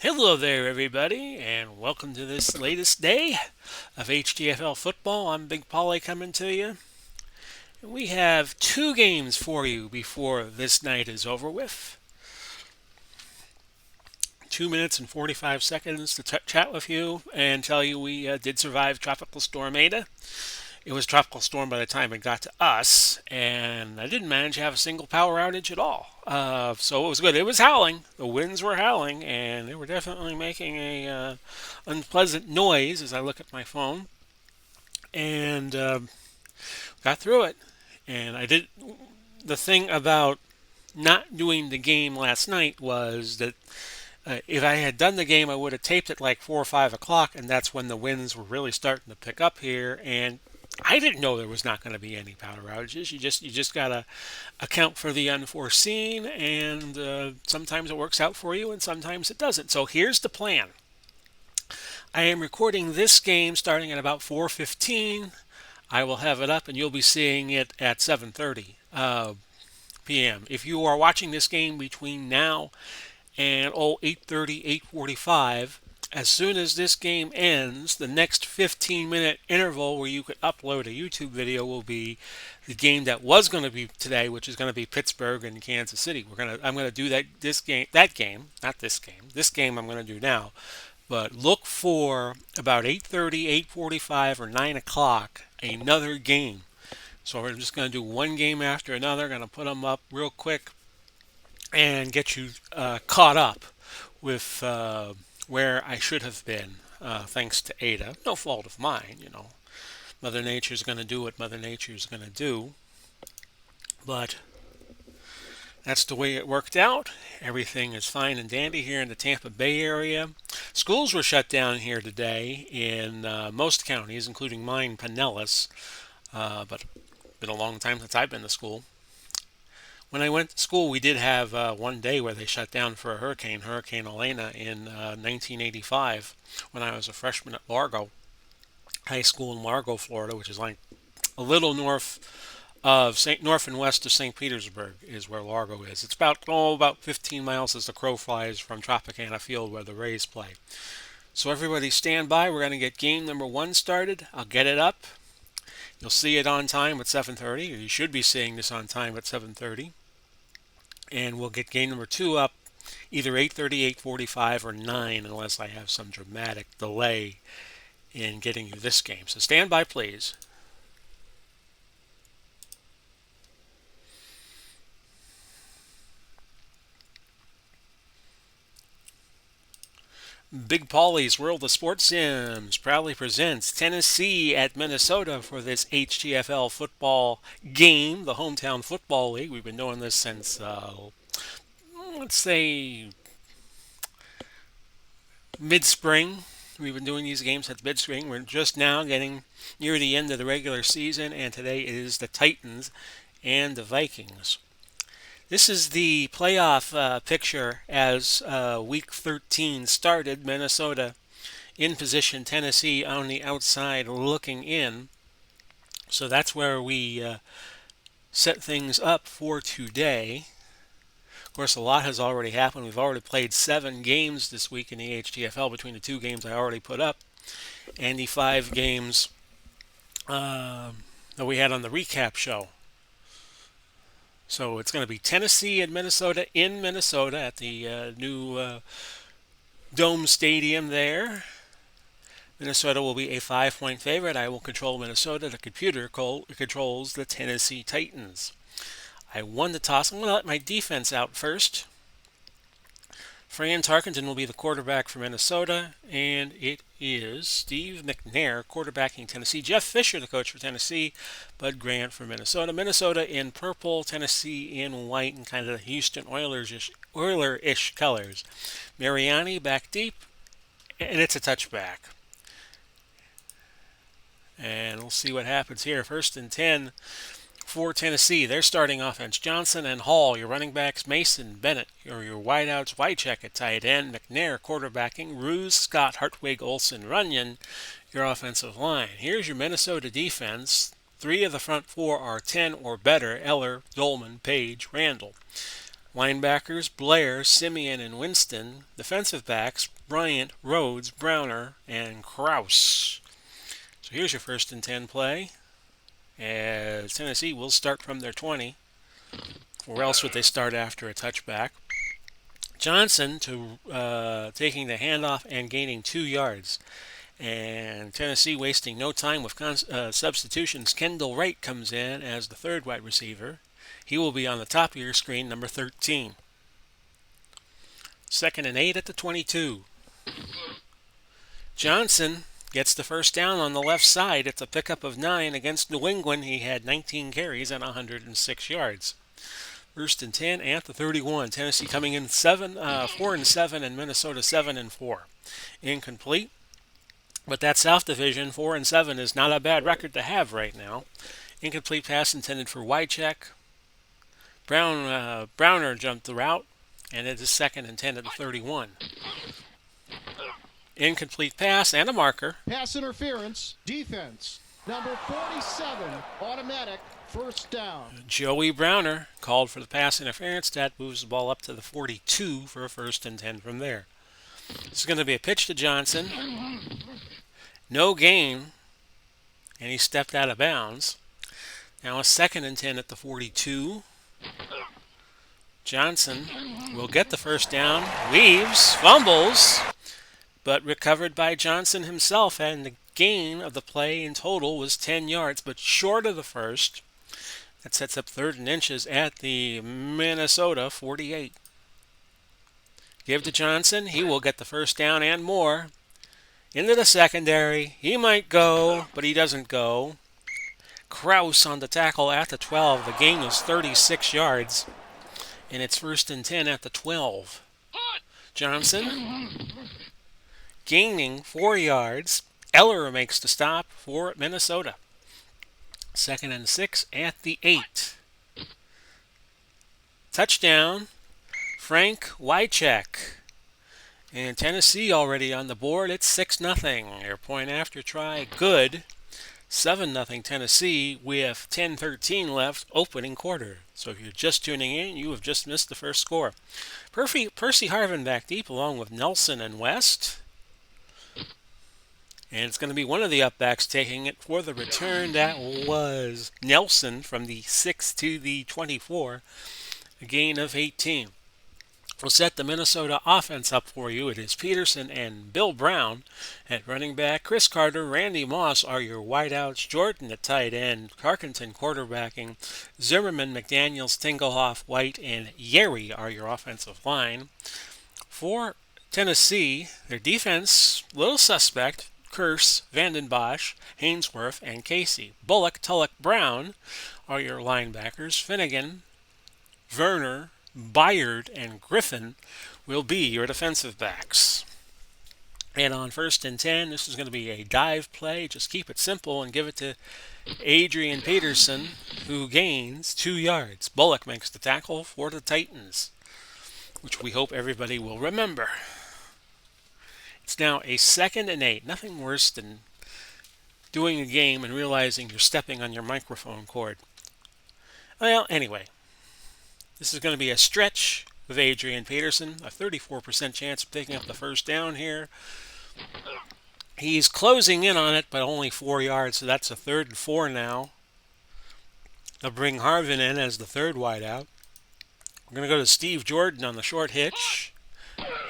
Hello there, everybody, and welcome to this latest day of HTFL football. I'm Big Polly coming to you. We have two games for you before this night is over with. 2 minutes and 45 seconds to chat with you and tell you we did survive Tropical Storm Ada. It was tropical storm by the time it got to us, and I didn't manage to have a single power outage at all. So it was good. It was howling. The winds were howling, and they were definitely making a unpleasant noise as I look at my phone. And got through it. And I did. The thing about not doing the game last night was that if I had done the game, I would have taped it like 4 or 5 o'clock, and that's when the winds were really starting to pick up here. And I didn't know there was not going to be any power outages. You just gotta account for the unforeseen, and sometimes it works out for you, and sometimes it doesn't. So here's the plan. I am recording this game starting at about 4:15. I will have it up, and you'll be seeing it at 7:30 p.m. If you are watching this game between now and 8:30, 8:45, as soon as this game ends, the next 15-minute interval where you could upload a YouTube video will be the game that was going to be today, which is going to be Pittsburgh and Kansas City. I'm going to do that game, not this game. This game I'm going to do now. But look for about 8:30, 8:45, or 9 o'clock another game. So we're just going to do one game after another. Going to put them up real quick and get you caught up with where I should have been, thanks to Ada. No fault of mine, you know. Mother Nature's going to do what Mother Nature's going to do. But that's the way it worked out. Everything is fine and dandy here in the Tampa Bay area. Schools were shut down here today in most counties, including mine, Pinellas. But it's been a long time since I've been to school. When I went to school, we did have one day where they shut down for a hurricane, Hurricane Elena, in 1985, when I was a freshman at Largo High School in Largo, Florida, which is like a little north and west of St. Petersburg is where Largo is. It's about 15 miles as the crow flies from Tropicana Field where the Rays play. So everybody stand by. We're going to get game number one started. I'll get it up. You'll see it on time at 7:30, or you should be seeing this on time at 7:30. And we'll get game number two up either 8:30, 8:45, or 9, unless I have some dramatic delay in getting you this game. So stand by, please. Big Polly's World of Sports Sims proudly presents Tennessee at Minnesota for this HTFL football game, the Hometown Football League. We've been doing this since, let's say, mid-spring. We've been doing these games since mid-spring. We're just now getting near the end of the regular season, and today is the Titans and the Vikings. This is the playoff picture as Week 13 started. Minnesota in position, Tennessee on the outside looking in. So that's where we set things up for today. Of course, a lot has already happened. We've already played 7 games this week in the HTFL between the 2 games I already put up and the 5 games that we had on the recap show. So it's going to be Tennessee and Minnesota in Minnesota at the new Dome Stadium there. Minnesota will be a 5-point favorite. I will control Minnesota. The computer controls the Tennessee Titans. I won the toss. I'm going to let my defense out first. Fran Tarkenton will be the quarterback for Minnesota, and it is Steve McNair quarterbacking Tennessee. Jeff Fisher, the coach for Tennessee. Bud Grant for Minnesota. Minnesota in purple, Tennessee in white, and kind of Houston Oiler-ish colors. Mariani back deep, and it's a touchback. And we'll see what happens here. 1st and 10 for Tennessee. They're starting offense. Johnson and Hall, your running backs. Mason, Bennett, or your wideouts. Wycheck at tight end. McNair quarterbacking. Ruse, Scott, Hartwig, Olson, Runyon, your offensive line. Here's your Minnesota defense. 3 of the front 4 are 10 or better. Eller, Dolman, Page, Randall. Linebackers Blair, Simeon, and Winston. Defensive backs Bryant, Rhodes, Browner, and Kraus. So here's your 1st and 10 play. As Tennessee will start from their 20. Or else would they start after a touchback? Johnson taking the handoff and gaining 2 yards. And Tennessee wasting no time with substitutions. Kendall Wright comes in as the 3rd wide receiver. He will be on the top of your screen, number 13. 2nd and 8 at the 22. Johnson gets the 1st down on the left side. It's a pickup of 9 against New England. He had 19 carries and 106 yards. 1st and 10 at the 31. Tennessee coming in 4-7, and Minnesota 7-4. Incomplete. But that South Division, 4-7, is not a bad record to have right now. Incomplete pass intended for Wycheck. Browner jumped the route, and it is 2nd and 10 at the 31. Incomplete pass and a marker. Pass interference, defense, number 47, automatic, 1st down. Joey Browner called for the pass interference. That moves the ball up to the 42 for a 1st and 10 from there. This is going to be a pitch to Johnson. No gain, and he stepped out of bounds. Now a 2nd and 10 at the 42. Johnson will get the 1st down, weaves, fumbles, but recovered by Johnson himself, and the gain of the play in total was 10 yards, but short of the 1st. That sets up 3rd and inches at the Minnesota 48. Give to Johnson. He will get the 1st down and more. Into the secondary. He might go, but he doesn't go. Kraus on the tackle at the 12. The gain was 36 yards, and it's 1st and 10 at the 12. Johnson gaining 4 yards. Eller makes the stop for Minnesota. 2nd and 6 at the 8. Touchdown, Frank Wycheck. And Tennessee already on the board. It's 6-0. Your point after try, good. 7-0 Tennessee with 10:13 left, opening quarter. So if you're just tuning in, you have just missed the first score. Percy Harvin back deep along with Nelson and West. And it's going to be one of the upbacks taking it for the return. That was Nelson from the 6 to the 24, a gain of 18. We'll set the Minnesota offense up for you. It is Peterson and Bill Brown at running back. Chris Carter, Randy Moss are your wideouts. Jordan at tight end. Carkenton quarterbacking. Zimmerman, McDaniels, Tingelhoff, White, and Yeri are your offensive line. For Tennessee, their defense, little suspect. Curse, Vanden Bosch, Hainsworth, and Casey. Bullock, Tulloch, Brown are your linebackers. Finnegan, Werner, Byard, and Griffin will be your defensive backs. And on 1st and 10, this is going to be a dive play. Just keep it simple and give it to Adrian Peterson, who gains 2 yards. Bullock makes the tackle for the Titans, which we hope everybody will remember. It's now a 2nd and 8. Nothing worse than doing a game and realizing you're stepping on your microphone cord. Well, anyway, this is going to be a stretch with Adrian Peterson, a 34% chance of picking up the 1st down here. He's closing in on it, but only 4 yards, so that's a 3rd and 4 now. They'll bring Harvin in as the 3rd wideout. We're going to go to Steve Jordan on the short hitch.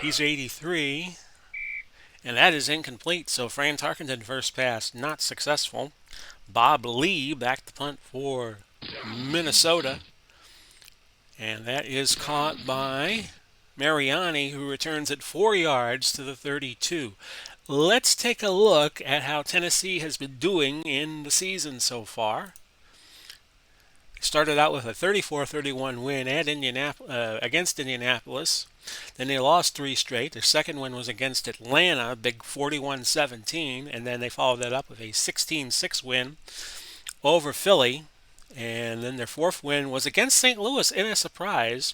He's 83. And that is incomplete, so Fran Tarkenton first pass not successful. Bob Lee back to punt for Minnesota. And that is caught by Mariani, who returns it 4 yards to the 32. Let's take a look at how Tennessee has been doing in the season so far. They started out with a 34-31 win at against Indianapolis. Then they lost 3 straight. Their second win was against Atlanta, big 41-17, and then they followed that up with a 16-6 win over Philly. And then their 4th win was against St. Louis in a surprise,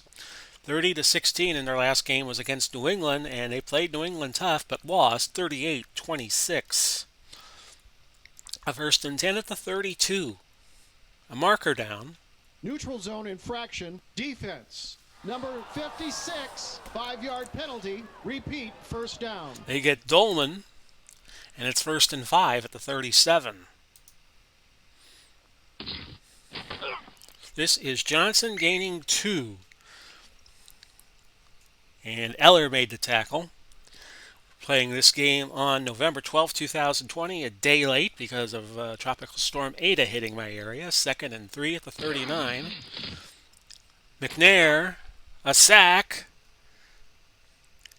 30-16, and their last game was against New England, and they played New England tough but lost 38-26. A 1st and 10 at the 32. A marker down. Neutral zone infraction, defense, Number 56, 5-yard penalty. Repeat, first down. They get Dolman, and it's 1st and 5 at the 37. This is Johnson gaining 2. And Eller made the tackle. Playing this game on November 12, 2020, a day late because of Tropical Storm Ada hitting my area. 2nd and 3 at the 39. McNair, a sack.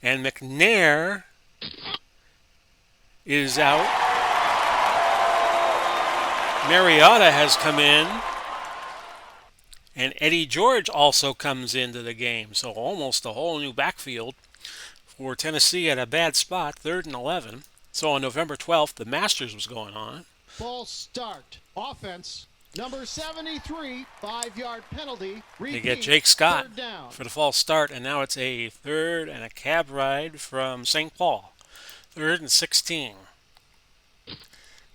And McNair is out. Mariota has come in. And Eddie George also comes into the game. So almost a whole new backfield for Tennessee at a bad spot, 3rd and 11. So on November 12th, the Masters was going on. False start. Offense. Number 73, 5-yard penalty. Repeat, They get Jake Scott 3rd down. for the false start, and now it's a 3rd and a cab ride from St. Paul. 3rd and 16.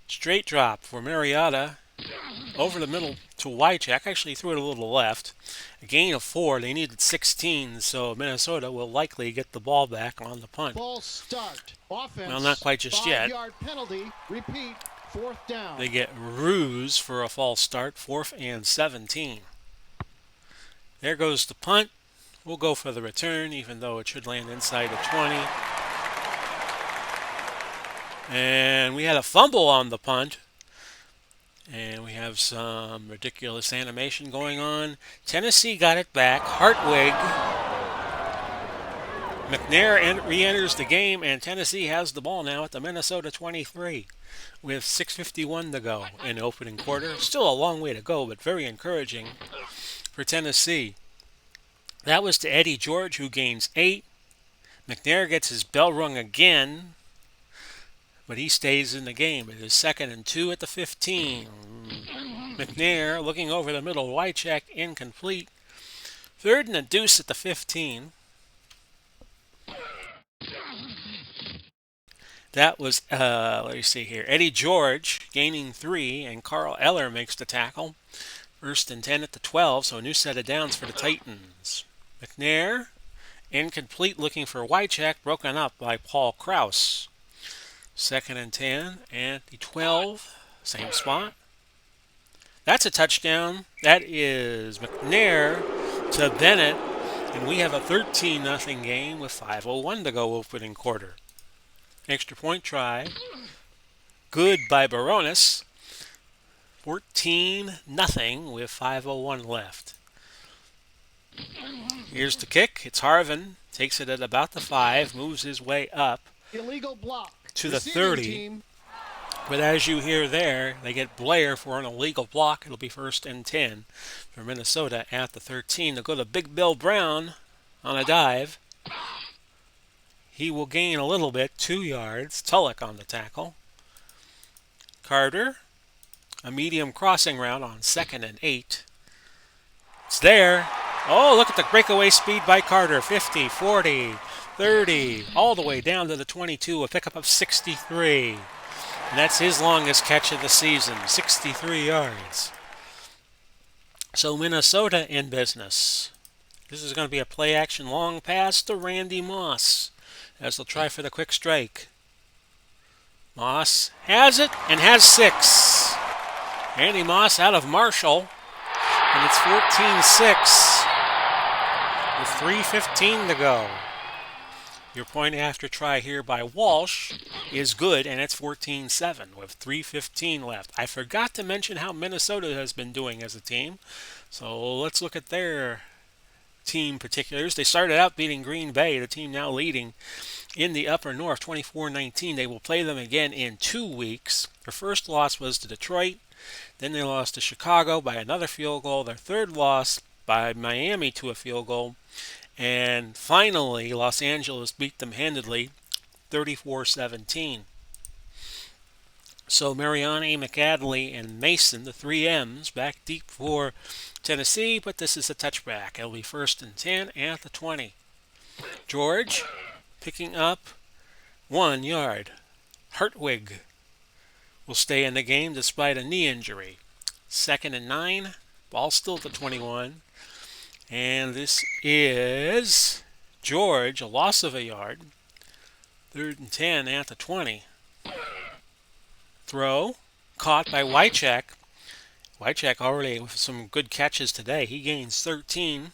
Straight drop for Mariota. Over the middle to Wycheck. Actually, he threw it a little left. A gain of 4. They needed 16, so Minnesota will likely get the ball back on the punt. False start. Offense. Well, not quite just yet. 5-yard penalty. Repeat, 4th down. They get Ruse for a false start, 4th and 17. There goes the punt. We'll go for the return, even though it should land inside the 20. And we had a fumble on the punt. And we have some ridiculous animation going on. Tennessee got it back. Hartwig. McNair re-enters the game, and Tennessee has the ball now at the Minnesota 23 with 6:51 to go in the opening quarter. Still a long way to go, but very encouraging for Tennessee. That was to Eddie George, who gains 8. McNair gets his bell rung again, but he stays in the game. It is 2nd and 2 at the 15. McNair looking over the middle. Wycheck incomplete. 3rd and a deuce at the 15. That was, let me see here. Eddie George gaining 3, and Carl Eller makes the tackle. 1st and 10 at the 12, so a new set of downs for the Titans. McNair incomplete, looking for Wycheck, broken up by Paul Krause. 2nd and 10 at the 12, same spot. That's a touchdown. That is McNair to Bennett, and we have a 13-0 game with 5:01 to go opening quarter. Extra point try. Good by Baronis. 14-0 with 5:01 left. Here's the kick. It's Harvin. Takes it at about the 5, moves his way up Illegal block. to the Receiving 30. team. But as you hear there, they get Blair for an illegal block. It'll be 1st and 10 for Minnesota at the 13. They'll go to Big Bill Brown on a dive. He will gain a little bit, 2 yards. Tulloch on the tackle. Carter, a medium crossing route on 2nd and 8. It's there. Oh, look at the breakaway speed by Carter. 50, 40, 30, all the way down to the 22, a pickup of 63. And that's his longest catch of the season, 63 yards. So Minnesota in business. This is going to be a play-action long pass to Randy Moss, as they'll try for the quick strike. Moss has it and has 6. Randy Moss out of Marshall, and it's 14-6 with 3:15 to go. Your point after try here by Walsh is good, and it's 14-7 with 3:15 left. I forgot to mention how Minnesota has been doing as a team, so let's look at their team particulars. They started out beating Green Bay, the team now leading in the Upper North, 24-19. They will play them again in 2 weeks. Their first loss was to Detroit. Then they lost to Chicago by another field goal. Their third loss by Miami to a field goal. And finally, Los Angeles beat them handedly, 34-17. So Mariani, McAdley, and Mason, the 3 M's, back deep for Tennessee, but this is a touchback. It'll be 1st and 10 at the 20. George picking up 1 yard. Hartwig will stay in the game despite a knee injury. 2nd and 9, ball still at the 21. And this is George, a loss of a yard. 3rd and 10 at the 20. Throw, caught by Wycheck. Wycheck already with some good catches today. He gains 13.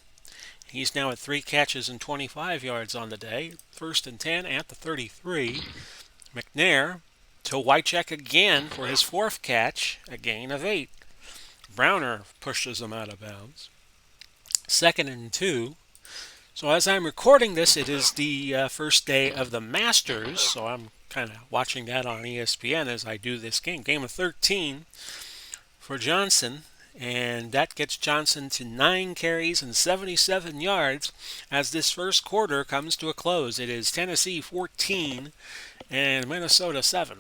He's now at 3 catches and 25 yards on the day. 1st and 10 at the 33. McNair to Wycheck again for his 4th catch, a gain of 8. Browner pushes him out of bounds. 2nd and 2. So as I'm recording this, it is the first day of the Masters, so I'm kind of watching that on ESPN as I do this game. Game of 13 for Johnson, and that gets Johnson to 9 carries and 77 yards as this first quarter comes to a close. It is Tennessee 14 and Minnesota 7.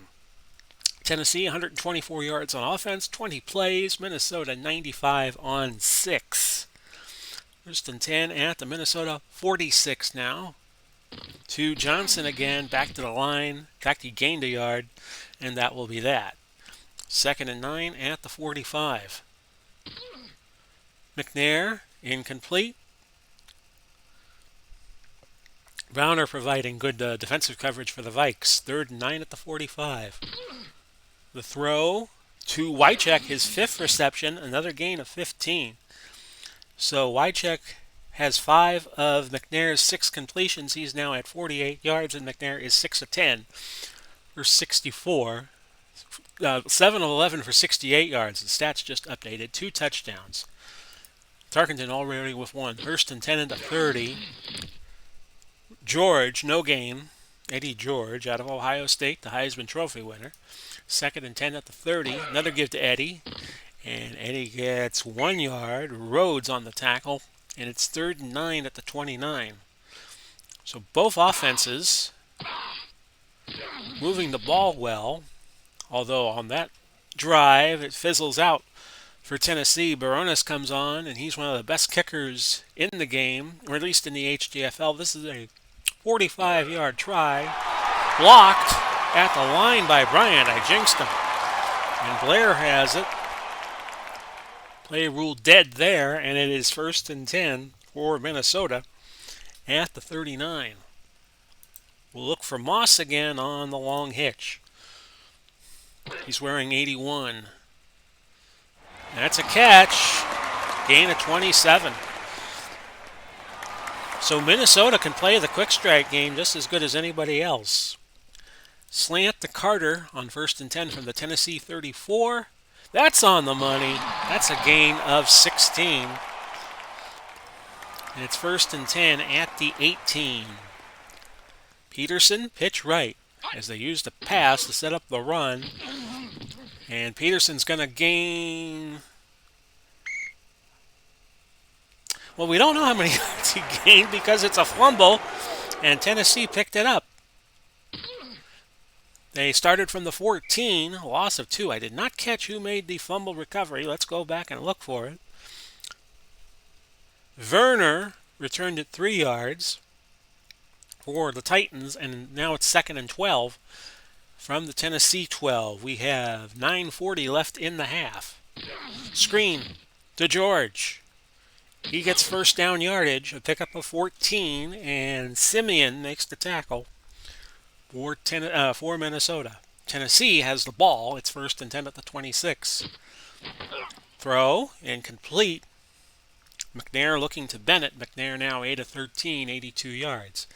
Tennessee 124 yards on offense, 20 plays. Minnesota 95 on 6. 1st and 10 at the Minnesota 46 now. To Johnson again, back to the line. In fact, he gained a yard, and that will be that. 2nd and 9 at the 45. McNair, incomplete. Browner providing good defensive coverage for the Vikes. 3rd and 9 at the 45. The throw to Wycheck, his 5th reception, another gain of 15. So Wycheck has 5 of McNair's 6 completions. He's now at 48 yards, and McNair is 6 of 10 for 64. 7 of 11 for 68 yards. The stats just updated. 2 touchdowns. Tarkenton already with 1. 1st and 10 at the 30. George, no gain. Eddie George out of Ohio State, the Heisman Trophy winner. 2nd and 10 at the 30. Another give to Eddie. And Eddie gets 1 yard. Rhodes on the tackle. And it's 3rd and 9 at the 29. So both offenses moving the ball well. Although on that drive, it fizzles out for Tennessee. Baronis comes on, and he's one of the best kickers in the game, or at least in the HTFL. This is a 45-yard try. Blocked at the line by Bryant. I jinxed him. And Blair has it. Play ruled dead there, and it is 1st and 10 for Minnesota at the 39. We'll look for Moss again on the long hitch. He's wearing 81. That's a catch. Gain of 27. So Minnesota can play the quick strike game just as good as anybody else. Slant to Carter on 1st and 10 from the Tennessee 34. That's on the money. That's a gain of 16. And it's 1st and 10 at the 18. Peterson, pitch right, as they use the pass to set up the run. And Peterson's going to gain... Well, we don't know how many yards he gained because it's a fumble, and Tennessee picked it up. They started from the 14, a loss of 2. I did not catch who made the fumble recovery. Let's go back and look for it. Werner returned it 3 yards for the Titans, and now it's 2nd and 12 from the Tennessee 12. We have 9:40 left in the half. Screen to George. He gets 1st down yardage, a pickup of 14, and Simeon makes the tackle for Minnesota. Tennessee has the ball. It's 1st and 10 at the 26. Throw, incomplete. McNair looking to Bennett. McNair now 8 of 13, 82 yards.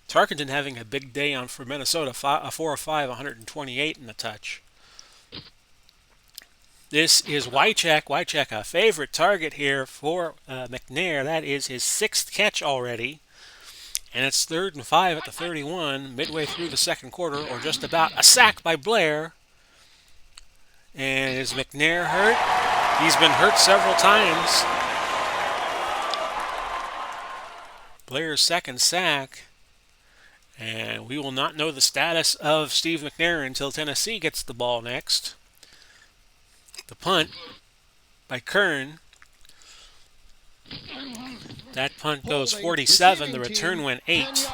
Tarkenton having a big day on for Minnesota, 4 of 5, 128 in the touch. This is Wycheck. Wycheck, a favorite target here for McNair. That is his 6th catch already. And it's 3rd and 5 at the 31, midway through the 2nd quarter, or just about. A sack by Blair. And is McNair hurt? He's been hurt several times. Blair's 2nd sack. And we will not know the status of Steve McNair until Tennessee gets the ball next. The punt by Kern. That punt goes 47. The return went 8.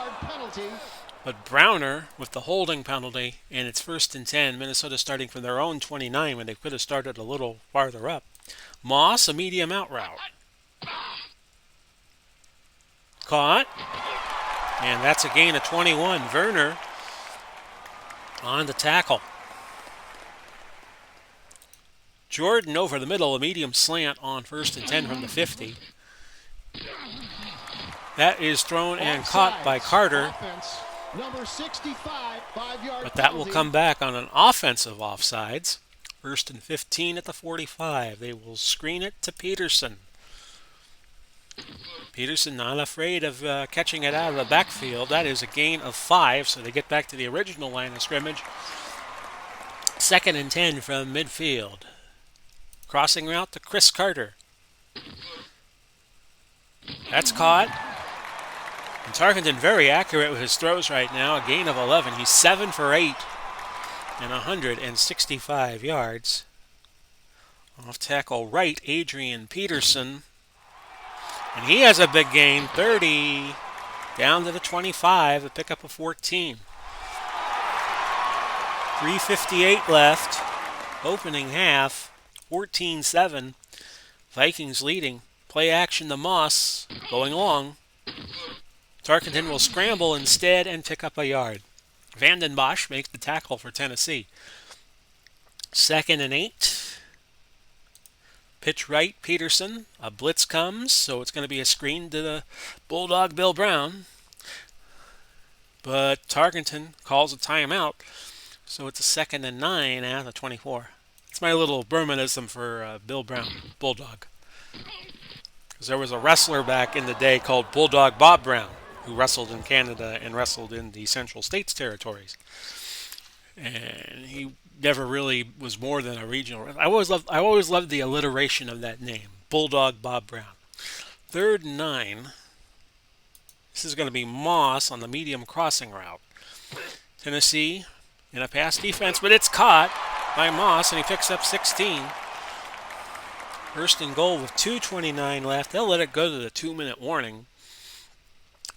But Browner with the holding penalty, and it's 1st and 10. Minnesota starting from their own 29 when they could have started a little farther up. Moss, a medium out route. Caught. And that's a gain of 21. Werner on the tackle. Jordan over the middle, a medium slant on 1st and 10 from the 50. That is thrown and caught by Carter. Offense, number 65, 5-yard But that will penalty. come back on an offensive offsides. 1st and 15 at the 45. They will screen it to Peterson. Peterson not afraid of catching it out of the backfield. That is a gain of 5, so they get back to the original line of scrimmage. 2nd and 10 from midfield. Crossing route to Chris Carter. That's caught. And Tarkenton very accurate with his throws right now. A gain of 11. He's 7 for 8 and 165 yards. Off tackle right, Adrian Peterson. And he has a big gain, 30 down to the 25, a pickup of 14. 3:58 left. Opening half, 14-7. Vikings leading. Play action to Moss, going long. Tarkenton will scramble instead and pick up a yard. Vanden Bosch makes the tackle for Tennessee. 2nd and 8. Pitch right, Peterson. A blitz comes, so it's going to be a screen to the Bulldog Bill Brown. But Tarkenton calls a timeout, so it's a 2nd and 9 at the 24. It's my little Bermanism for Bill Brown, Bulldog. Because there was a wrestler back in the day called Bulldog Bob Brown, who wrestled in Canada and wrestled in the Central States territories. And he never really was more than a regional. I always loved the alliteration of that name, Bulldog Bob Brown. 3rd and 9. This is going to be Moss on the medium crossing route. Tennessee in a pass defense, but it's caught by Moss, and he picks up 16. 1st and goal with 2:29 left. They'll let it go to the 2-minute warning.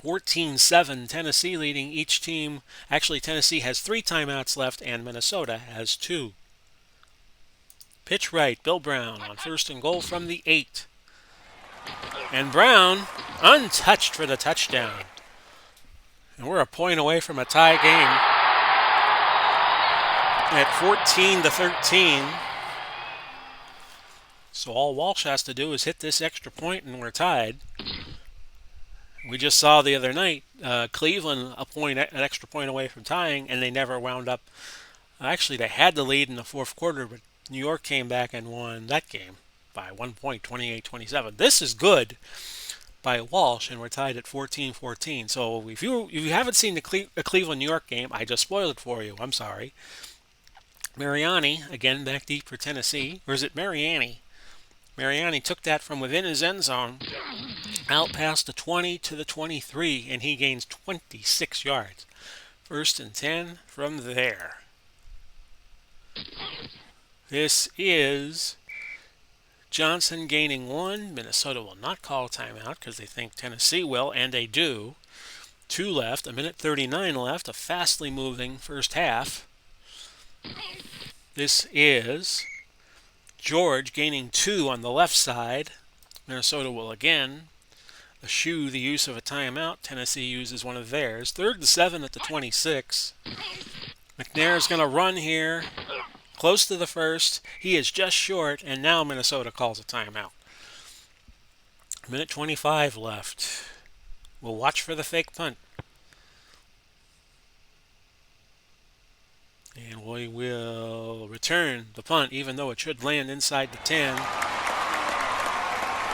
14-7, Tennessee leading each team. Actually, Tennessee has 3 timeouts left, and Minnesota has 2. Pitch right, Bill Brown on 1st and goal from the 8. And Brown untouched for the touchdown. And we're a point away from a tie game at 14-13. So all Walsh has to do is hit this extra point, and we're tied. We just saw the other night Cleveland an extra point away from tying, and they never wound up. Actually, they had the lead in the 4th quarter, but New York came back and won that game by 1 point, 28-27. This is good by Walsh, and we're tied at 14-14. So if you haven't seen the Cleveland New York game, I just spoiled it for you. I'm sorry. Mariani again back deep for Tennessee, or is it Mariani? Mariani took that from within his end zone, out past the 20 to the 23, and he gains 26 yards. 1st and 10 from there. This is Johnson gaining 1. Minnesota will not call a timeout because they think Tennessee will, and they do. 2 left, 1:39 left, a fastly moving first half. This is George gaining 2 on the left side. Minnesota will again eschew the use of a timeout. Tennessee uses one of theirs. 3rd and 7 at the 26. McNair's going to run here, close to the 1st. He is just short, and now Minnesota calls a timeout. 1:25 left. We'll watch for the fake punt. And we will return the punt, even though it should land inside the 10.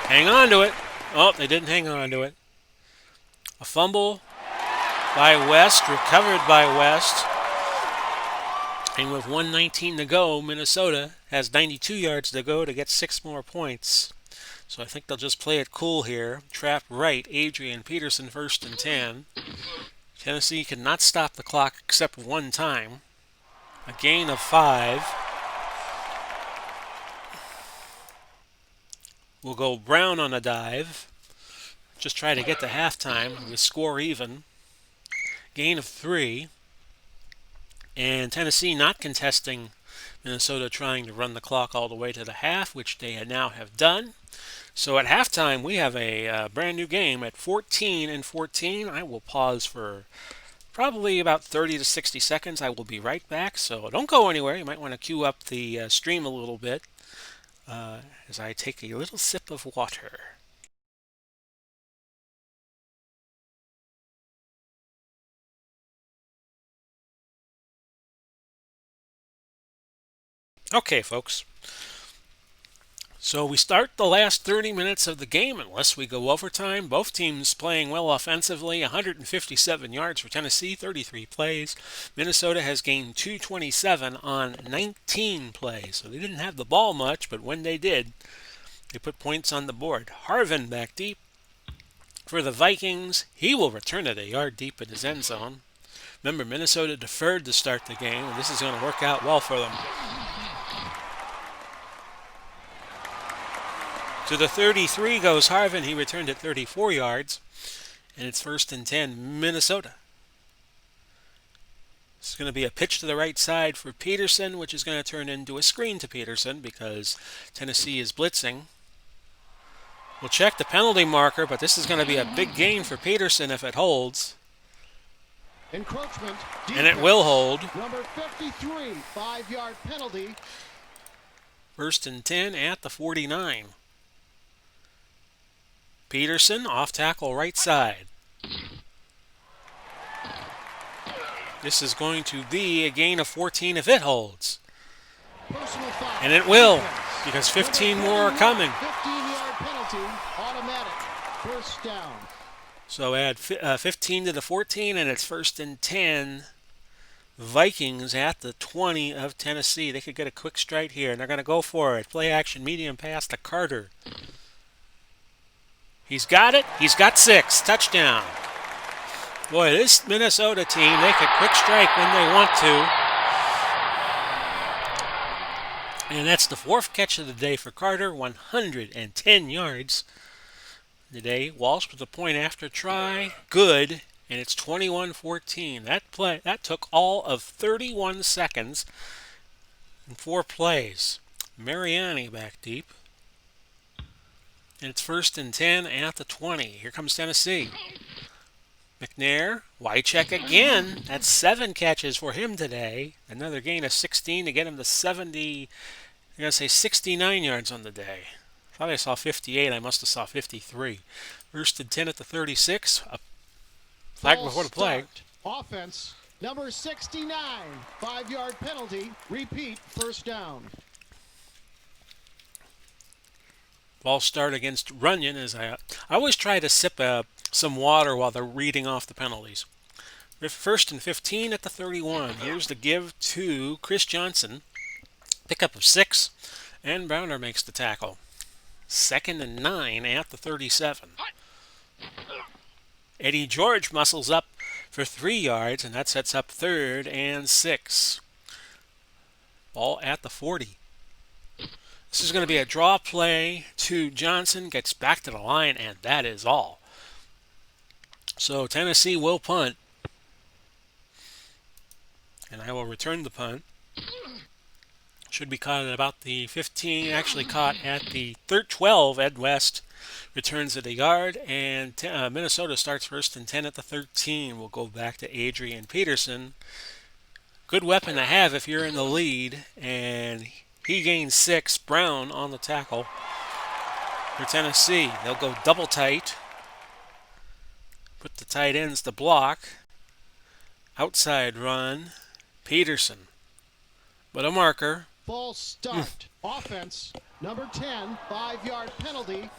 Hang on to it. Oh, they didn't hang on to it. A fumble by West, recovered by West. And with 1:19 to go, Minnesota has 92 yards to go to get 6 more points. So I think they'll just play it cool here. Trap right, Adrian Peterson, 1st and 10. Tennessee cannot stop the clock except one time. A gain of 5. We'll go Brown on a dive. Just try to get to halftime. The score even. Gain of 3. And Tennessee not contesting Minnesota trying to run the clock all the way to the half, which they now have done. So at halftime, we have a brand new game at 14-14. I will pause for probably about 30 to 60 seconds. I will be right back, so don't go anywhere. You might want to queue up the stream a little bit as I take a little sip of water. Okay, folks. So we start the last 30 minutes of the game unless we go overtime. Both teams playing well offensively. 157 yards for Tennessee, 33 plays. Minnesota has gained 227 on 19 plays. So they didn't have the ball much, but when they did, they put points on the board. Harvin back deep for the Vikings. He will return it a yard deep in his end zone. Remember, Minnesota deferred to start the game, and this is going to work out well for them. To the 33 goes Harvin. He returned it 34 yards. And it's 1st and 10, Minnesota. It's going to be a pitch to the right side for Peterson, which is going to turn into a screen to Peterson because Tennessee is blitzing. We'll check the penalty marker, but this is going to be a big gain for Peterson if it holds. Encroachment. And it will hold. Number 53, 5-yard penalty. 1st and 10 at the 49. Peterson off tackle right side. This is going to be a gain of 14 if it holds. And it will, because 15 more are coming. 15-yard penalty, automatic, 1st down. So add 15 to the 14, and it's 1st and 10. Vikings at the 20 of Tennessee. They could get a quick strike here, and they're going to go for it. Play action, medium pass to Carter. He's got it. He's got 6. Touchdown. Boy, this Minnesota team, they could quick strike when they want to. And that's the 4th catch of the day for Carter, 110 yards today. Walsh with a point after try. Good. And it's 21-14. That took all of 31 seconds and 4 plays. Mariani back deep. And it's 1st and 10 at the 20. Here comes Tennessee. McNair, Wycheck again. That's 7 catches for him today. Another gain of 16 to get him to 69 yards on the day. Thought I saw 58. I must have saw 53. 1st and 10 at the 36. A flag before the play. Offense, number 69, 5-yard penalty. Repeat, 1st down. False start against Runyon. As I always try to sip some water while they're reading off the penalties. 1st and 15 at the 31. Here's the give to Chris Johnson. Pickup of 6, and Browner makes the tackle. 2nd and 9 at the 37. Eddie George muscles up for 3 yards, and that sets up 3rd and 6. Ball at the 40. This is going to be a draw play to Johnson, gets back to the line, and that is all. So Tennessee will punt, and I will return the punt. Should be caught at about the 15, actually caught at the 12. Ed West returns it a yard, and Minnesota starts 1st and 10 at the 13. We'll go back to Adrian Peterson. Good weapon to have if you're in the lead, and he gains 6. Brown on the tackle for Tennessee. They'll go double tight. Put the tight ends to block. Outside run. Peterson. But a marker. False start. Offense, number 10, 5-yard penalty.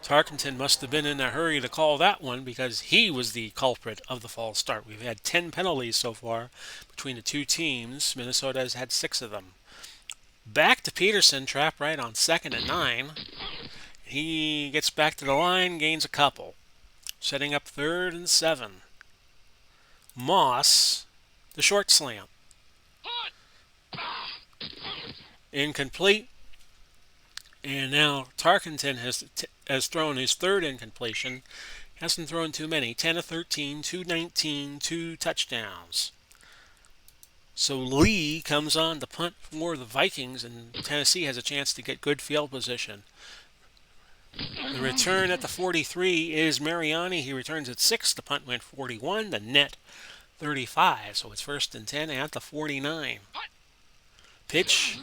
Tarkenton must have been in a hurry to call that one because he was the culprit of the false start. We've had 10 penalties so far between the two teams. Minnesota has had 6 of them. Back to Peterson, trap right on 2nd and 9. He gets back to the line, gains a couple. Setting up 3rd and 7. Moss, the short slam. Incomplete. And now Tarkenton has thrown his 3rd incompletion. Hasn't thrown too many. 10 of 13, 219, 2 touchdowns. So Lee comes on to punt for the Vikings, and Tennessee has a chance to get good field position. The return at the 43 is Mariani. He returns at 6. The punt went 41. The net 35. So it's 1st and 10 at the 49. Pitch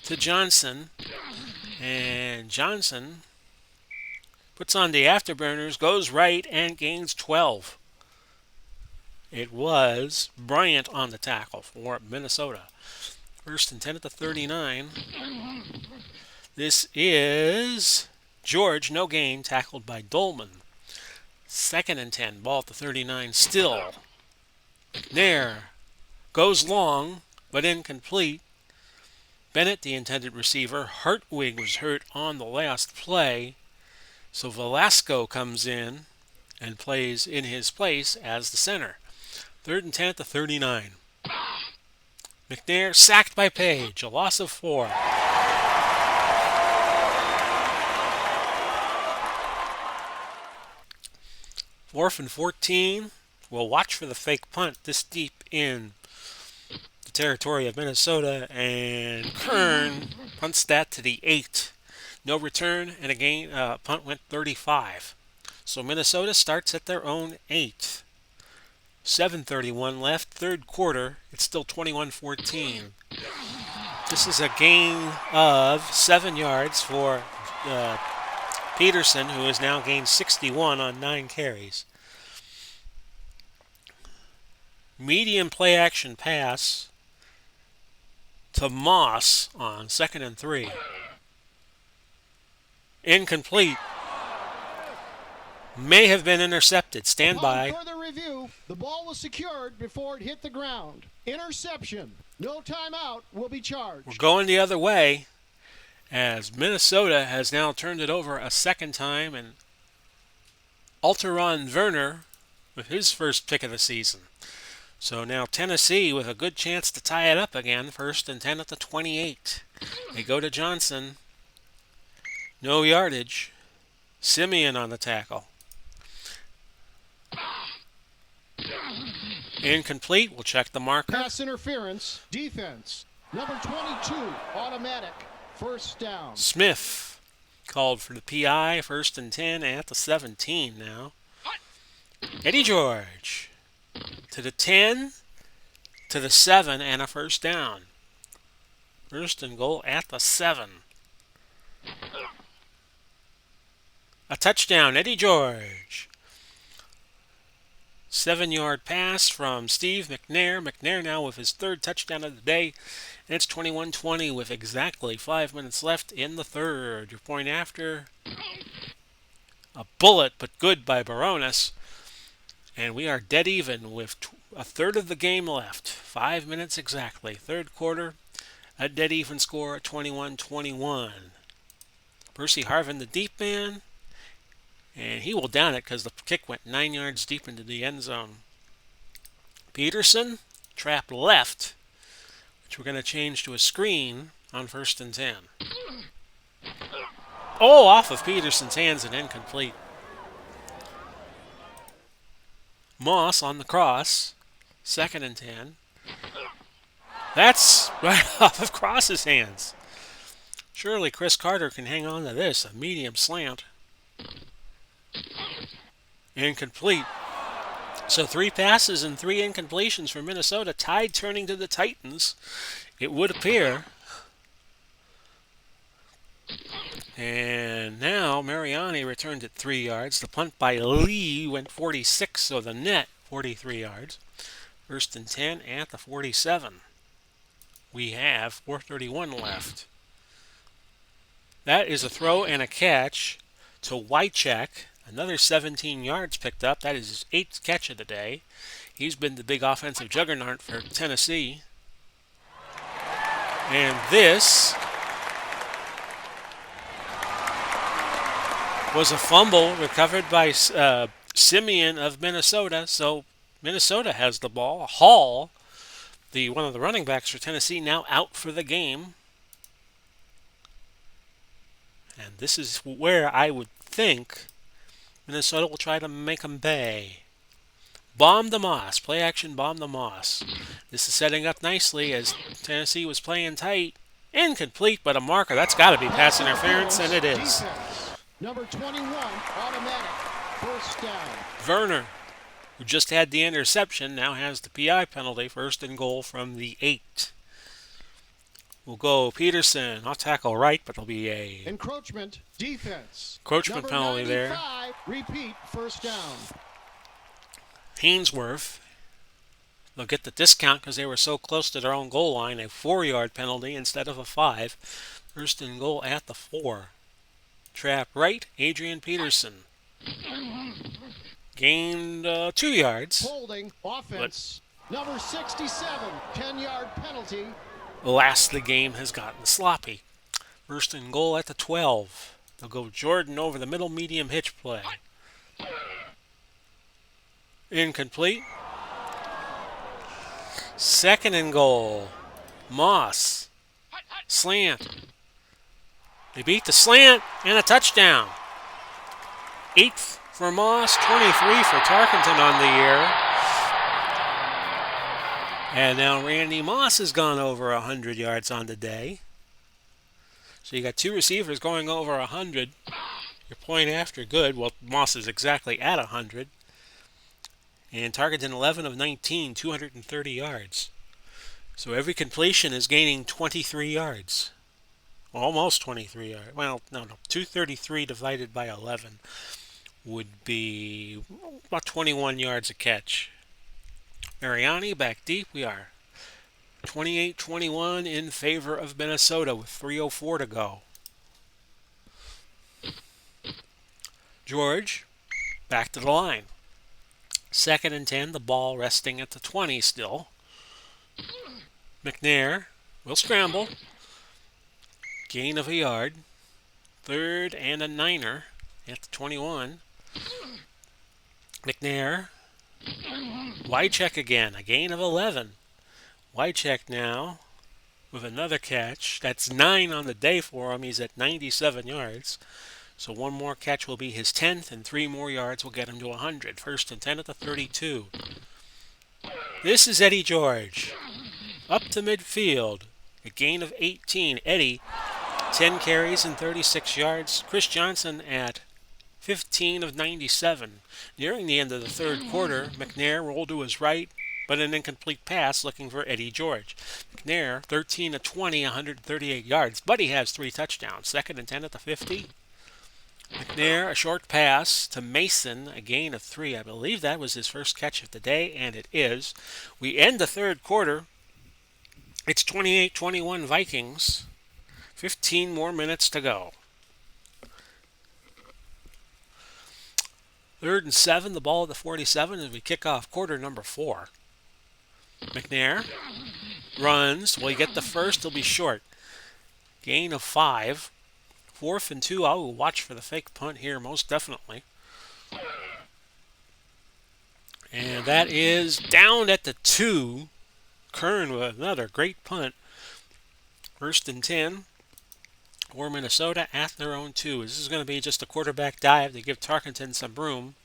to Johnson. And Johnson puts on the afterburners, goes right, and gains 12. It was Bryant on the tackle for Minnesota. 1st and 10 at the 39. This is George, no gain, tackled by Dolman. 2nd and 10, ball at the 39 still. McNair goes long, but incomplete. Bennett, the intended receiver. Hartwig was hurt on the last play. So Velasco comes in and plays in his place as the center. 3rd and 10 at the 39. McNair sacked by Page, a loss of 4. 4th and 14. We'll watch for the fake punt this deep in the territory of Minnesota, and Kern punts that to the 8. No return, and again, punt went 35. So Minnesota starts at their own 8. 7:31 left, 3rd quarter. It's still 21-14. This is a gain of 7 yards for Peterson, who has now gained 61 on 9 carries. Medium play action pass to Moss on 2nd and 3. Incomplete. May have been intercepted. Stand by. Upon further review, the ball was secured before it hit the ground. Interception. No timeout will be charged. We're going the other way as Minnesota has now turned it over a second time, and Alteron Werner with his first pick of the season. So now Tennessee with a good chance to tie it up again. 1st and 10 at the 28. They go to Johnson. No yardage. Simeon on the tackle. Incomplete. We'll check the marker. Pass interference. Defense. Number 22. Automatic. 1st down. Smith called for the PI. 1st and 10 at the 17 now. Eddie George to the 10, to the 7, and a 1st down. 1st and goal at the 7. A touchdown, Eddie George. 7-yard pass from Steve McNair. McNair now with his 3rd touchdown of the day. And it's 21-20 with exactly 5 minutes left in the 3rd. Your point after. A bullet, but good by Baronis. And we are dead even with a third of the game left. 5 minutes exactly. 3rd quarter. A dead even score at 21-21. Percy Harvin, the deep man. And he will down it because the kick went 9 yards deep into the end zone. Peterson, trap left, which we're going to change to a screen on 1st and 10. Oh, off of Peterson's hands and incomplete. Moss on the cross, 2nd and 10. That's right off of Cross's hands. Surely Chris Carter can hang on to this, a medium slant. Incomplete. So 3 passes and 3 incompletions for Minnesota. Tide turning to the Titans, it would appear. And now Mariani returned at 3 yards. The punt by Lee went 46, so the net 43 yards. 1st and 10 at the 47. We have 4:31 left. That is a throw and a catch to Wycheck. Another 17 yards picked up. That is his 8th catch of the day. He's been the big offensive juggernaut for Tennessee. And this was a fumble recovered by Simeon of Minnesota. So Minnesota has the ball. Hall, one of the running backs for Tennessee, now out for the game. And this is where I would think Minnesota will try to make them pay. Bomb the Moss. Play action, bomb the Moss. This is setting up nicely as Tennessee was playing tight. Incomplete, but a marker. That's got to be pass interference, and it is. Defense. Number 21, automatic. First down. Werner, who just had the interception, now has the PI penalty. First and goal from the 8. We'll go Peterson. I'll tackle right, but it'll be a Encroachment. Defense. encroachment Number penalty 95, there. repeat. First down. Hainsworth. They'll get the discount because they were so close to their own goal line. A 4-yard penalty instead of a 5. First and goal at the 4. Trap right, Adrian Peterson. Gained 2 yards. Holding. Offense. Number 67, 10-yard penalty. Last the game has gotten sloppy. First and goal at the 12. They'll go Jordan over the middle medium hitch play. Incomplete. Second and goal. Moss. Slant. They beat the slant and a touchdown. 8th for Moss, 23 for Tarkenton on the year. And now Randy Moss has gone over 100 yards on the day. So you got 2 receivers going over 100. Your point after good. Well, Moss is exactly at 100. And Tarkenton 11 of 19, 230 yards. So every completion is gaining 23 yards. Almost 23 yards. Well, no. 233 divided by 11 would be about 21 yards a catch. Mariani back deep. We are 28-21 in favor of Minnesota with 3:04 to go. George back to the line. 2nd and 10. The ball resting at the 20 still. McNair will scramble. Gain of a yard. 3rd and a 9er at the 21. McNair. Wide check again. A gain of 11. Wide check now with another catch. That's 9 on the day for him. He's at 97 yards. So one more catch will be his 10th, and 3 more yards will get him to 100. 1st and 10 at the 32. This is Eddie George. Up to midfield. A gain of 18. Eddie, 10 carries and 36 yards. Chris Johnson at 15 of 97. Nearing the end of the 3rd quarter, McNair rolled to his right, but an incomplete pass looking for Eddie George. McNair, 13 of 20, 138 yards, but he has 3 touchdowns. 2nd and 10 at the 50. McNair, a short pass to Mason, a gain of 3. I believe that was his first catch of the day, and it is. We end the 3rd quarter. It's 28-21 Vikings. 15 more minutes to go. 3rd and 7, the ball at the 47 as we kick off quarter number 4. McNair runs. Will he get the first? He'll be short. Gain of 5. 4th and 2. I will watch for the fake punt here most definitely. And that is down at the 2. Kern with another great punt. 1st and 10 for Minnesota at their own 2. This is going to be just a quarterback dive to give Tarkenton some room.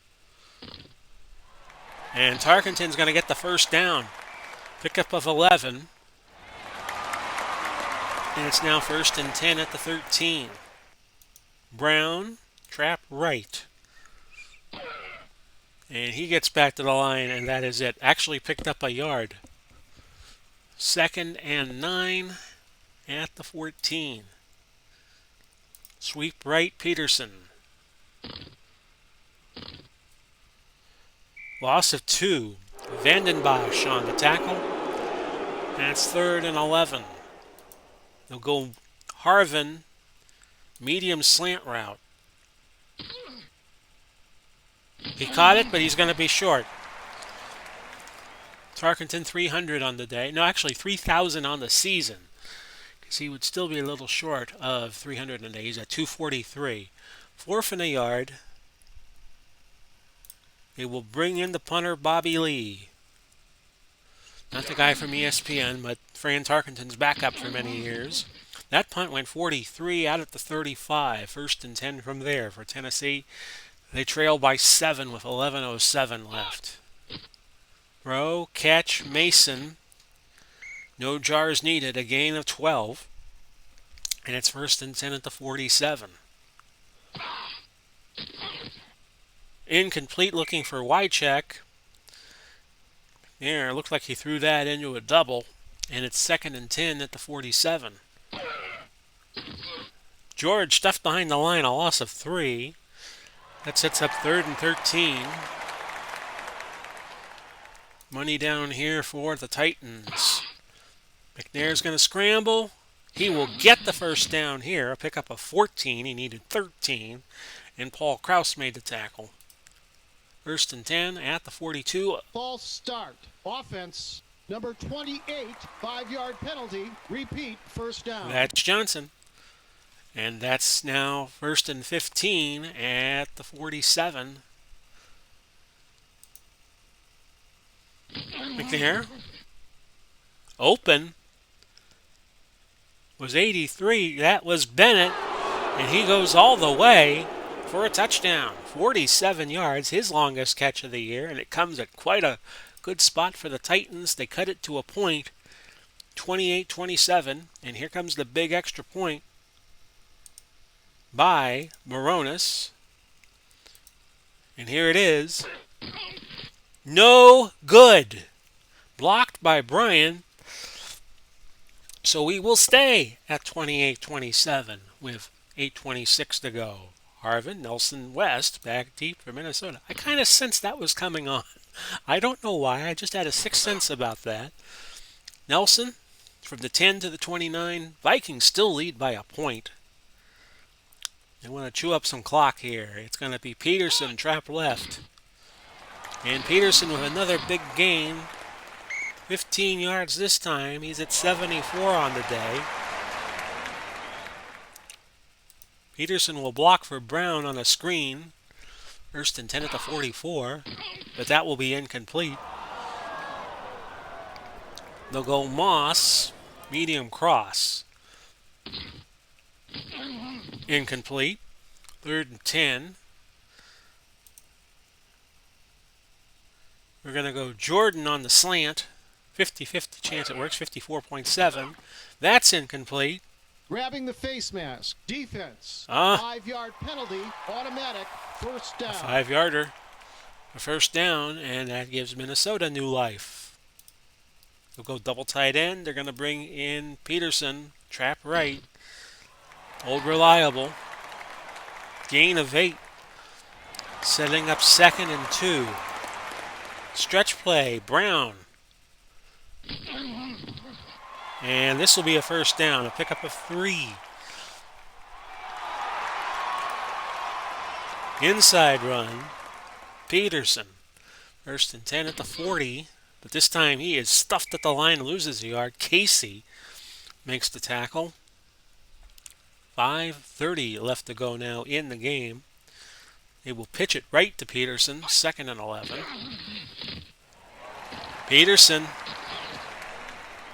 And Tarkenton's going to get the first down. Pickup of 11. And it's now 1st and 10 at the 13. Brown, trap right. And he gets back to the line, and that is it. Actually picked up a yard. 2nd and 9 at the 14. Sweep right, Peterson. Loss of 2. Vandenbosch on the tackle. That's 3rd and 11. They'll go Harvin, medium slant route. He caught it, but he's going to be short. Tarkenton 300 on the day. No, actually 3,000 on the season. Because he would still be a little short of 300 a day. He's at 243. 4th and a yard. They will bring in the punter, Bobby Lee. Not the guy from ESPN, but Fran Tarkenton's backup for many years. That punt went 43 out at the 35. 1st and 10 from there for Tennessee. They trail by 7 with 11:07 left. Throw, catch, Mason. No jars needed. A gain of 12. And it's 1st and 10 at the 47. Incomplete, looking for Wycheck. There, looked like he threw that into a double. And it's 2nd and 10 at the 47. George stuffed behind the line, a loss of 3. That sets up 3rd and 13. Money down here for the Titans. McNair's going to scramble. He will get the first down here. A pickup of 14. He needed 13. And Paul Kraus made the tackle. 1st and 10 at the 42. False start. Offense, number 28, 5-yard penalty. Repeat, first down. That's Johnson. And that's now 1st and 15 at the 47. McNair. Open. Was 83. That was Bennett. And he goes all the way for a touchdown. 47 yards, his longest catch of the year. And it comes at quite a good spot for the Titans. They cut it to a point. 28-27. And here comes the big extra point by Moronis. And here it is. No good. Blocked by Bryan. So we will stay at 28-27 with 8:26 to go. Harvin, Nelson, West, back deep for Minnesota. I kind of sensed that was coming on. I don't know why. I just had a sixth sense about that. Nelson, from the 10 to the 29. Vikings still lead by a point. They want to chew up some clock here. It's going to be Peterson, trap left. And Peterson with another big gain. 15 yards this time. He's at 74 on the day. Peterson will block for Brown on a screen. 1st and 10 at the 44. But that will be incomplete. They'll go Moss. Medium cross. Incomplete. 3rd and 10. We're going to go Jordan on the slant. 50-50 chance it works. 54.7. That's incomplete. Grabbing the face mask. Defense. 5-yard penalty. Automatic. First down. A 5-yarder. A first down, and that gives Minnesota new life. They'll go double tight end. They're going to bring in Peterson. Trap right. Old reliable. Gain of 8. Setting up 2nd and 2. Stretch play. Brown. And this will be a first down. A pickup of 3. Inside run. Peterson. 1st and 10 at the 40. But this time he is stuffed at the line, loses a yard. Casey makes the tackle. 5:30 left to go now in the game. They will pitch it right to Peterson. 2nd and 11. Peterson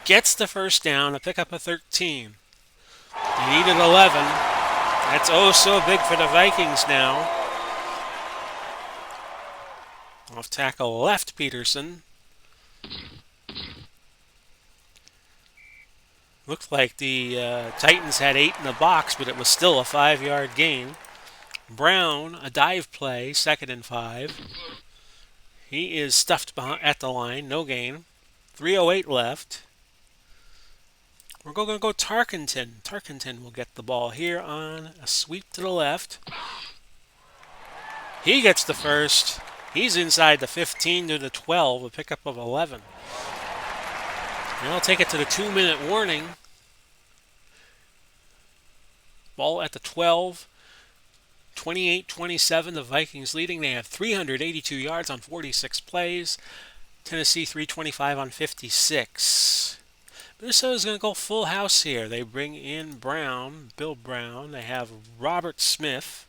gets the first down, a pickup of 13. They needed 11. That's oh so big for the Vikings now. Off tackle left, Peterson. Looked like the Titans had 8 in the box, but it was still a 5-yard gain. Brown, a dive play, 2nd and 5. He is stuffed at the line, no gain. 3:08 left. We're going to go Tarkenton. Tarkenton will get the ball here on a sweep to the left. He gets the first. He's inside the 15 to the 12, a pickup of 11. And I'll take it to the 2-minute warning. Ball at the 12. 28-27, the Vikings leading. They have 382 yards on 46 plays. Tennessee 325 on 56. Minnesota's going to go full house here. They bring in Brown, Bill Brown. They have Robert Smith.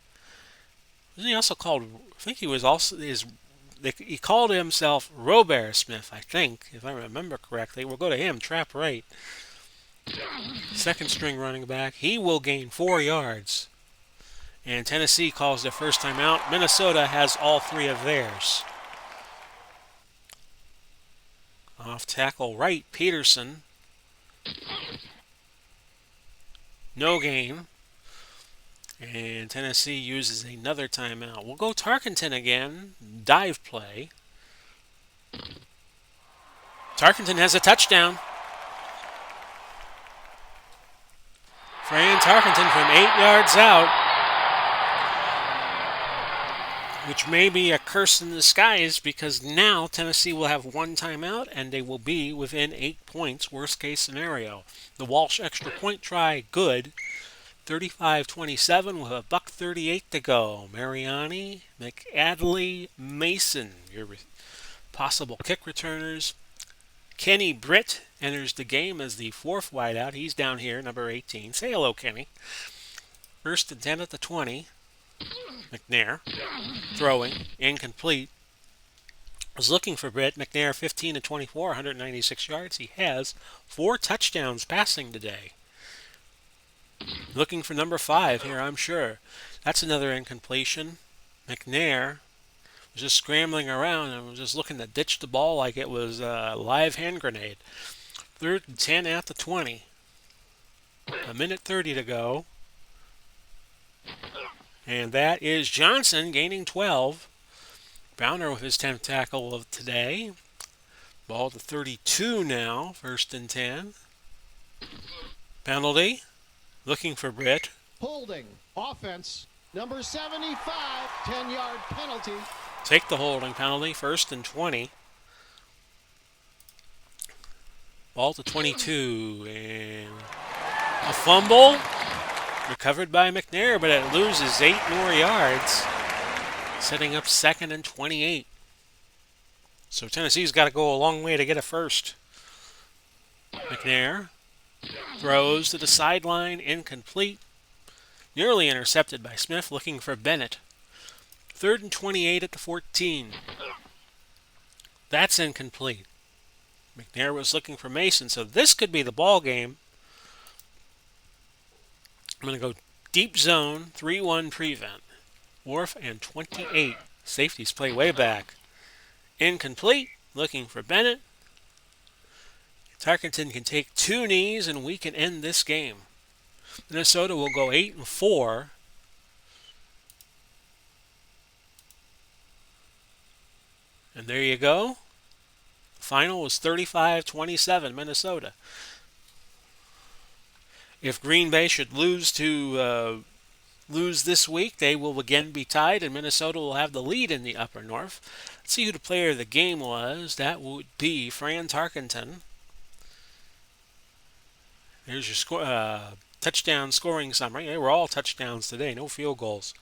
Isn't he also called? I think he was also he called himself Robert Smith. I think, if I remember correctly. We'll go to him. Trap right. 2nd string running back. He will gain 4 yards. And Tennessee calls their first time out. Minnesota has all 3 of theirs. Off tackle right, Peterson. No gain. And Tennessee uses another timeout. We'll go Tarkenton again. Dive play. Tarkenton has a touchdown. Fran Tarkenton from 8 yards out, which may be a curse in disguise because now Tennessee will have one timeout and they will be within 8 points, worst case scenario. The Walsh extra point try, good. 35-27 with a buck 38 to go. Mariani, McAdley, Mason, your possible kick returners. Kenny Britt enters the game as the fourth wideout. He's down here, number 18. Say hello, Kenny. First and 10 at the 20. McNair throwing, incomplete. Was looking for Britt. McNair 15 to 24, 196 yards. He has 4 touchdowns passing today. Looking for number 5 here, I'm sure. That's another incompletion. McNair was just scrambling around and was just looking to ditch the ball like it was a live hand grenade. Third and 10 at the 20. A minute 30 to go. And that is Johnson gaining 12. Browner with his 10th tackle of today. Ball to 32 now, first and 10. Penalty. Looking for Britt. Holding. Offense. Number 75. 10-yard penalty. Take the holding penalty, first and 20. Ball to 22. And a fumble. Recovered by McNair, but it loses 8 more yards. Setting up second and 28. So Tennessee's got to go a long way to get a first. McNair throws to the sideline, incomplete. Nearly intercepted by Smith, looking for Bennett. Third and 28 at the 14. That's incomplete. McNair was looking for Mason, so this could be the ball game. I'm going to go deep zone, 3-1 prevent. Wharf and 28. Safeties play way back. Incomplete. Looking for Bennett. Tarkenton can take 2 knees and we can end this game. Minnesota will go 8-4. And there you go. The final was 35-27 Minnesota. If Green Bay should lose this week, they will again be tied, and Minnesota will have the lead in the Upper North. Let's see who the player of the game was. That would be Fran Tarkenton. There's your touchdown scoring summary. They were all touchdowns today, no field goals.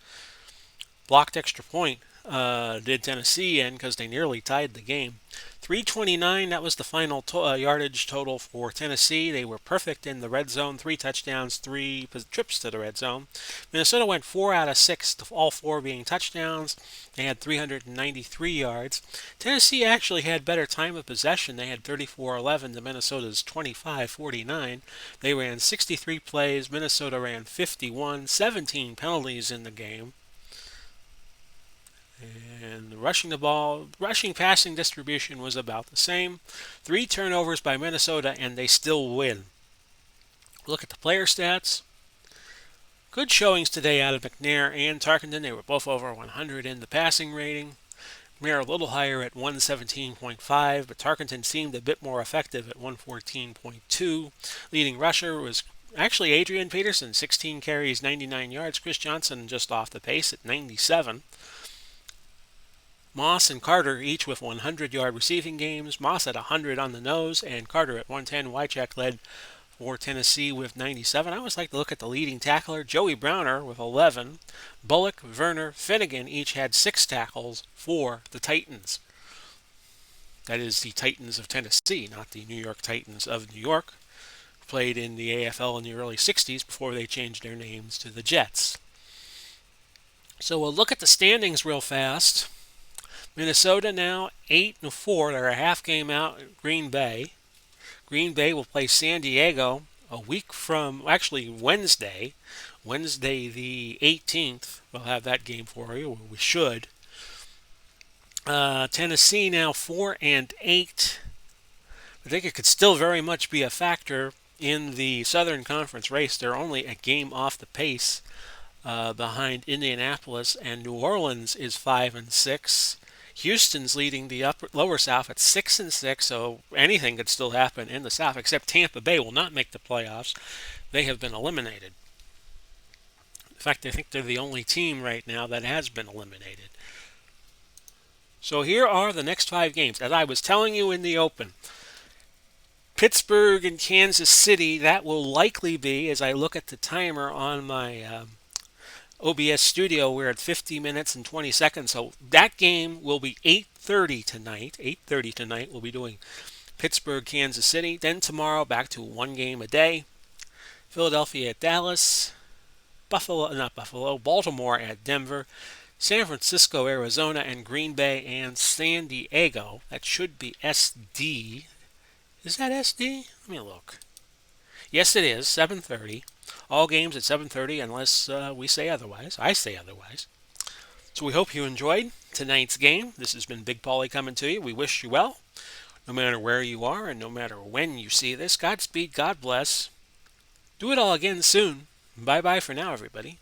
Blocked extra point did Tennessee in because they nearly tied the game. 329, that was the final yardage total for Tennessee. They were perfect in the red zone, 3 touchdowns, 3 trips to the red zone. Minnesota went 4 out of 6, all 4 being touchdowns. They had 393 yards. Tennessee actually had better time of possession. They had 34-11 to Minnesota's 25-49. They ran 63 plays. Minnesota ran 51, 17 penalties in the game. And rushing passing distribution was about the same. 3 turnovers by Minnesota, and they still win. Look at the player stats. Good showings today out of McNair and Tarkenton. They were both over 100 in the passing rating. McNair a little higher at 117.5, but Tarkenton seemed a bit more effective at 114.2. Leading rusher was actually Adrian Peterson, 16 carries, 99 yards. Chris Johnson just off the pace at 97. Moss and Carter each with 100-yard receiving games. Moss at 100 on the nose and Carter at 110. Wycheck led for Tennessee with 97. I always like to look at the leading tackler. Joey Browner with 11. Bullock, Werner, Finnegan each had 6 tackles for the Titans. That is the Titans of Tennessee, not the New York Titans of New York. Played in the AFL in the early 60s before they changed their names to the Jets. So we'll look at the standings real fast. Minnesota now 8-4. They're a half game out at Green Bay. Green Bay will play San Diego a week from, actually Wednesday the 18th. We'll have that game for you, or we should. Tennessee now 4-8. I think it could still very much be a factor in the Southern Conference race. They're only a game off the pace behind Indianapolis, and New Orleans is 5-6. Houston's leading the lower South at 6-6, so anything could still happen in the South. Except Tampa Bay will not make the playoffs; they have been eliminated. In fact, I think they're the only team right now that has been eliminated. So here are the next 5 games. As I was telling you in the open, Pittsburgh and Kansas City, that will likely be, as I look at the timer on my OBS studio, we're at 50 minutes and 20 seconds. So that game will be 8:30 tonight. 8:30 tonight, we'll be doing Pittsburgh, Kansas City. Then tomorrow, back to one game a day. Philadelphia at Dallas. Baltimore at Denver. San Francisco, Arizona, and Green Bay and San Diego. That should be SD. Is that SD? Let me look. Yes, it is. 7:30. All games at 7:30 unless we say otherwise. I say otherwise. So we hope you enjoyed tonight's game. This has been Big Paulie coming to you. We wish you well, no matter where you are and no matter when you see this. Godspeed, God bless. Do it all again soon. Bye bye for now, everybody.